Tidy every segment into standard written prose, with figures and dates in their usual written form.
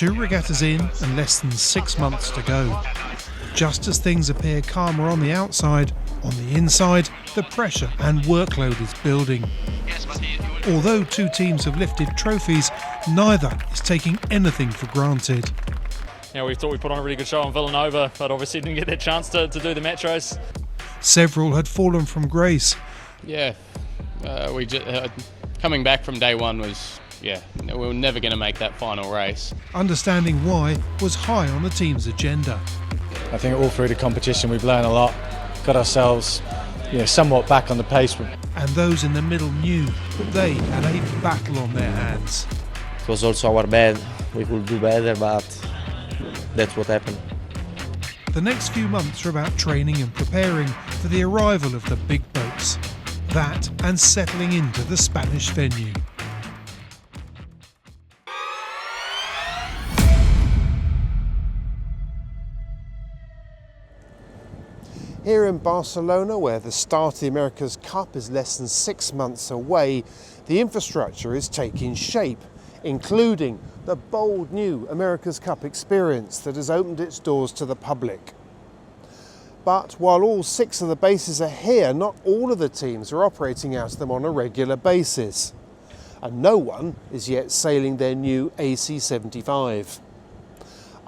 2 regattas in and less than 6 months to go. Just as things appear calmer on the outside, on the inside, the pressure and workload is building. Although 2 teams have lifted trophies, neither is taking anything for granted. Yeah, we thought we put on a really good show on Villanova, but obviously didn't get that chance to do the match race. Several had fallen from grace. Yeah, coming back from day one was, we were never going to make that final race. Understanding why was high on the team's agenda. I think all through the competition we've learned a lot, got ourselves somewhat back on the pace. And those in the middle knew that they had a battle on their hands. It was also our bad. We could do better, but that's what happened. The next few months are about training and preparing for the arrival of the big boats. That and settling into the Spanish venue. Here in Barcelona, where the start of the America's Cup is less than 6 months away, the infrastructure is taking shape, including the bold new America's Cup experience that has opened its doors to the public. But while all 6 of the bases are here, not all of the teams are operating out of them on a regular basis. And no one is yet sailing their new AC-75.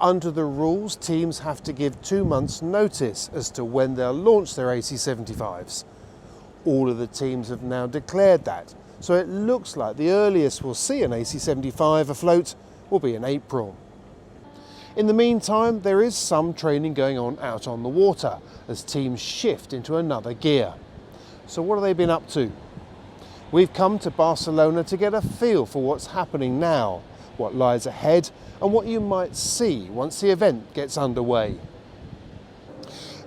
Under the rules, teams have to give 2 months' notice as to when they'll launch their AC-75s. All of the teams have now declared that, so it looks like the earliest we'll see an AC-75 afloat will be in April. In the meantime, there is some training going on out on the water as teams shift into another gear. So what have they been up to? We've come to Barcelona to get a feel for what's happening now, what lies ahead, and what you might see once the event gets underway.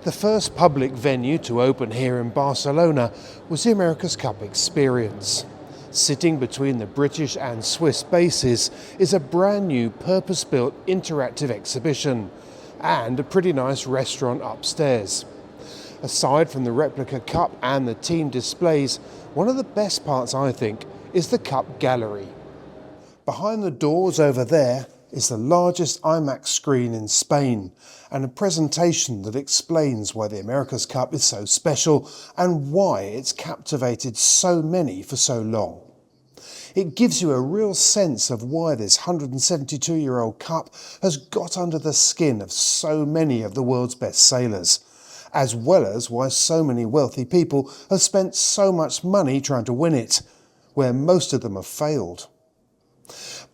The first public venue to open here in Barcelona was the America's Cup Experience. Sitting between the British and Swiss bases is a brand new purpose-built interactive exhibition and a pretty nice restaurant upstairs. Aside from the replica cup and the team displays, one of the best parts, I think, is the cup gallery. Behind the doors over there is the largest IMAX screen in Spain and a presentation that explains why the America's Cup is so special and why it's captivated so many for so long. It gives you a real sense of why this 172-year-old cup has got under the skin of so many of the world's best sailors, as well as why so many wealthy people have spent so much money trying to win it, where most of them have failed.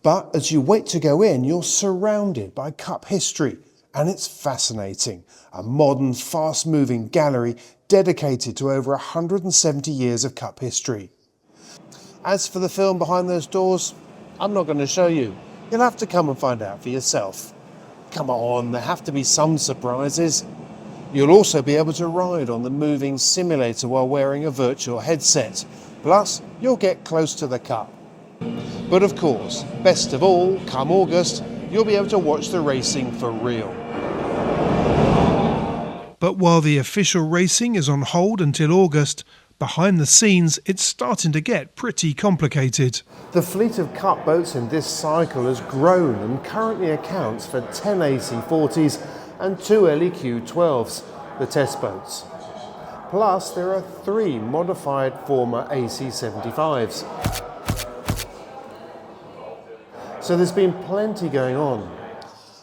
But as you wait to go in, you're surrounded by cup history, and it's fascinating. A modern, fast-moving gallery dedicated to over 170 years of cup history. As for the film behind those doors, I'm not going to show you. You'll have to come and find out for yourself. Come on, there have to be some surprises. You'll also be able to ride on the moving simulator while wearing a virtual headset. Plus, you'll get close to the cup. But of course, best of all, come August, you'll be able to watch the racing for real. But while the official racing is on hold until August, behind the scenes it's starting to get pretty complicated. The fleet of cup boats in this cycle has grown and currently accounts for 10 AC-40s and 2 LEQ-12s, the test boats. Plus there are 3 modified former AC-75s. So there's been plenty going on.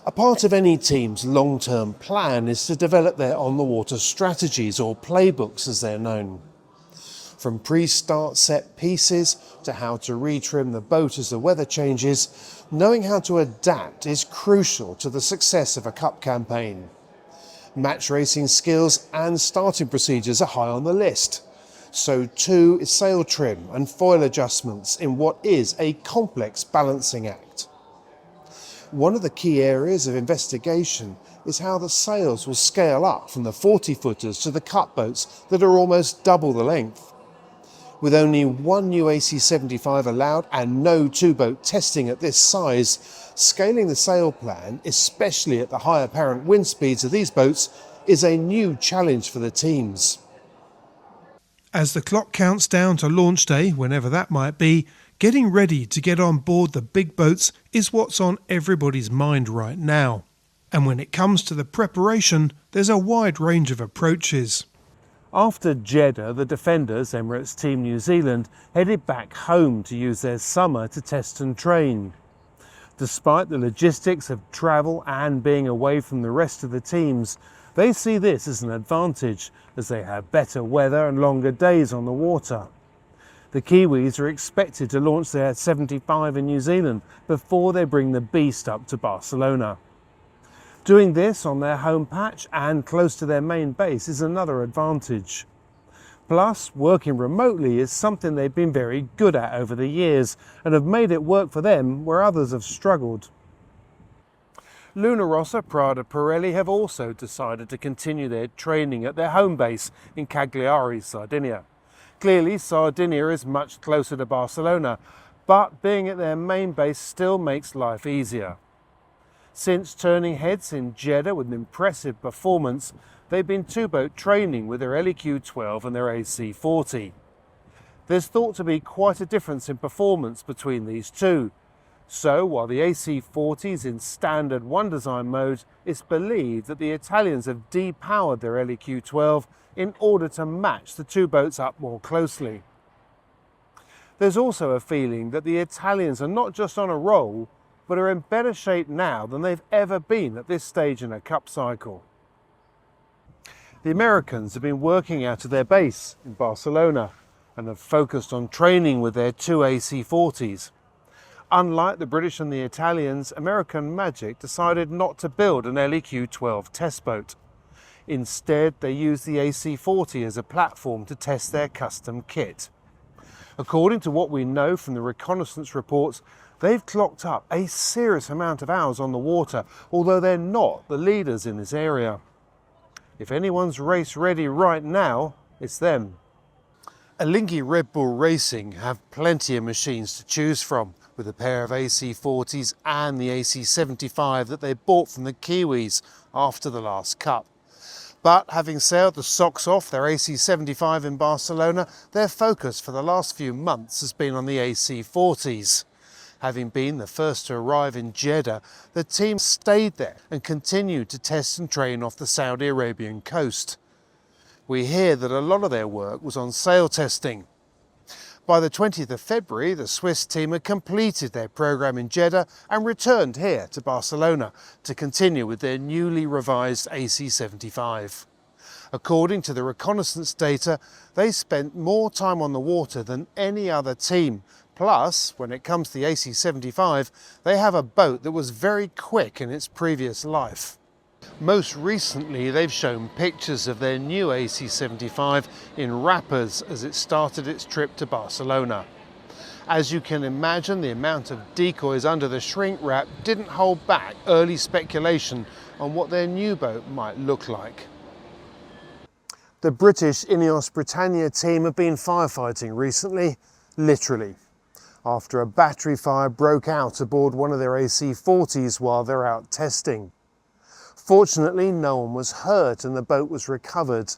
A part of any team's long-term plan is to develop their on-the-water strategies, or playbooks as they're known. From pre-start set pieces to how to retrim the boat as the weather changes, knowing how to adapt is crucial to the success of a cup campaign. Match racing skills and starting procedures are high on the list. So too is sail trim and foil adjustments in what is a complex balancing act. One of the key areas of investigation is how the sails will scale up from the 40-footers to the cup boats that are almost double the length. With only 1 new AC-75 allowed and no 2-boat testing at this size, scaling the sail plan, especially at the high apparent wind speeds of these boats, is a new challenge for the teams. As the clock counts down to launch day, whenever that might be, Getting ready to get on board the big boats is what's on everybody's mind right now. And when it comes to the preparation, there's a wide range of approaches. After Jeddah, the defenders, Emirates Team New Zealand, headed back home to use their summer to test and train. Despite the logistics of travel and being away from the rest of the teams, they see this as an advantage, as they have better weather and longer days on the water. The Kiwis are expected to launch their 75 in New Zealand before they bring the beast up to Barcelona. Doing this on their home patch and close to their main base is another advantage. Plus, working remotely is something they've been very good at over the years and have made it work for them where others have struggled. Luna Rossa, Prada Pirelli have also decided to continue their training at their home base in Cagliari, Sardinia. Clearly, Sardinia is much closer to Barcelona, but being at their main base still makes life easier. Since turning heads in Jeddah with an impressive performance, they've been two-boat training with their LEQ12 and their AC40. There's thought to be quite a difference in performance between these two. So, while the AC40 is in standard one design mode, it's believed that the Italians have depowered their LEQ12 in order to match the two boats up more closely. There's also a feeling that the Italians are not just on a roll, but are in better shape now than they've ever been at this stage in a cup cycle. The Americans have been working out of their base in Barcelona and have focused on training with their two AC40s. Unlike the British and the Italians, American Magic decided not to build an LEQ12 test boat. Instead, they used the AC40 as a platform to test their custom kit. According to what we know from the reconnaissance reports, they've clocked up a serious amount of hours on the water, although they're not the leaders in this area. If anyone's race ready right now, it's them. Alinghi Red Bull Racing have plenty of machines to choose from, with a pair of AC40s and the AC75 that they bought from the Kiwis after the last Cup. But having sailed the socks off their AC75 in Barcelona, their focus for the last few months has been on the AC40s. Having been the first to arrive in Jeddah, the team stayed there and continued to test and train off the Saudi Arabian coast. We hear that a lot of their work was on sail testing. By the 20th of February, the Swiss team had completed their programme in Jeddah and returned here to Barcelona to continue with their newly revised AC75. According to the reconnaissance data, they spent more time on the water than any other team. Plus, when it comes to the AC75, they have a boat that was very quick in its previous life. Most recently, they've shown pictures of their new AC75 in wrappers as it started its trip to Barcelona. As you can imagine, the amount of decoys under the shrink wrap didn't hold back early speculation on what their new boat might look like. The British Ineos Britannia team have been firefighting recently, literally, after a battery fire broke out aboard one of their AC40s while they're out testing. Fortunately, no one was hurt and the boat was recovered.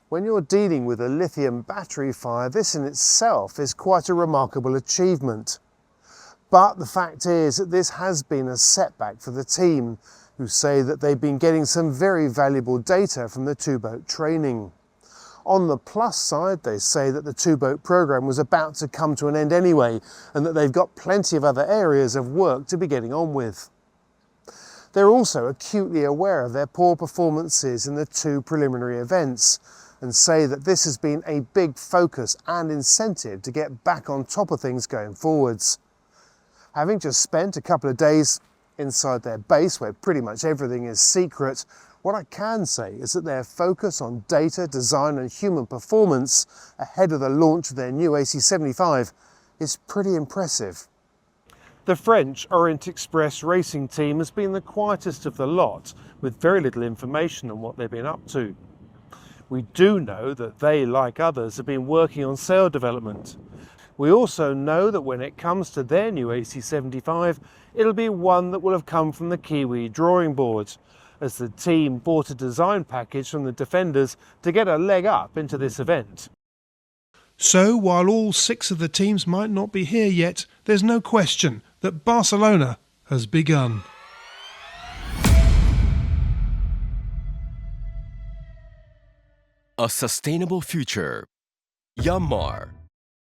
When you're dealing with a lithium battery fire, this in itself is quite a remarkable achievement. But the fact is that this has been a setback for the team, who say that they've been getting some very valuable data from the two-boat training. On the plus side, they say that the two-boat programme was about to come to an end anyway, and that they've got plenty of other areas of work to be getting on with. They're also acutely aware of their poor performances in the two preliminary events, and say that this has been a big focus and incentive to get back on top of things going forwards. Having just spent a couple of days inside their base where pretty much everything is secret, what I can say is that their focus on data, design and human performance ahead of the launch of their new AC75 is pretty impressive. The French Orient Express racing team has been the quietest of the lot, with very little information on what they've been up to. We do know that they, like others, have been working on sail development. We also know that when it comes to their new AC75, it'll be one that will have come from the Kiwi drawing board, as the team bought a design package from the defenders to get a leg up into this event. So, while all 6 of the teams might not be here yet, there's no question that Barcelona has begun. A sustainable future. Yanmar.